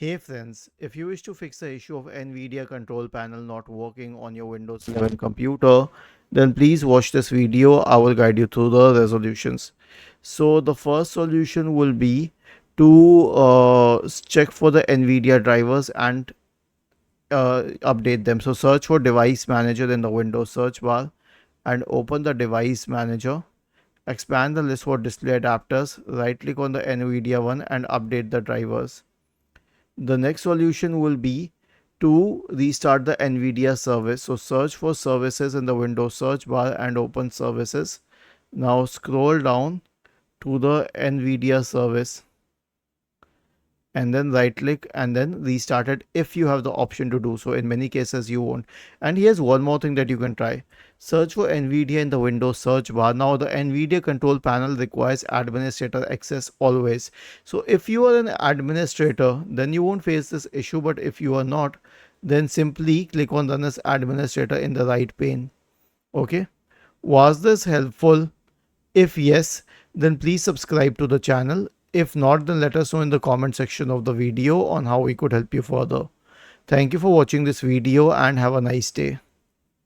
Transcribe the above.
Hey friends, if you wish to fix the issue of NVIDIA control panel not working on your Windows 11 computer, then please watch this video. I will guide you through the resolutions. So the first solution will be to check for the NVIDIA drivers and update them. So search for device manager in the Windows search bar and open the device manager. Expand the list for display adapters. Right click on the NVIDIA one and update the drivers. The next solution will be to restart the NVIDIA service. So search for services in the Windows search bar and open services. Now scroll down to the NVIDIA service and then right click and then restart it if you have the option to do so. In many cases you won't. And here's one more thing that you can try. Search for NVIDIA in the Windows search bar. Now the NVIDIA control panel requires administrator access always. So if you are an administrator, then you won't face this issue, but if you are not, then simply click on run as administrator in the right pane. Okay, was this helpful? If yes, then please subscribe to the channel. If not, then let us know in the comment section of the video on how we could help you further. Thank you for watching this video and have a nice day.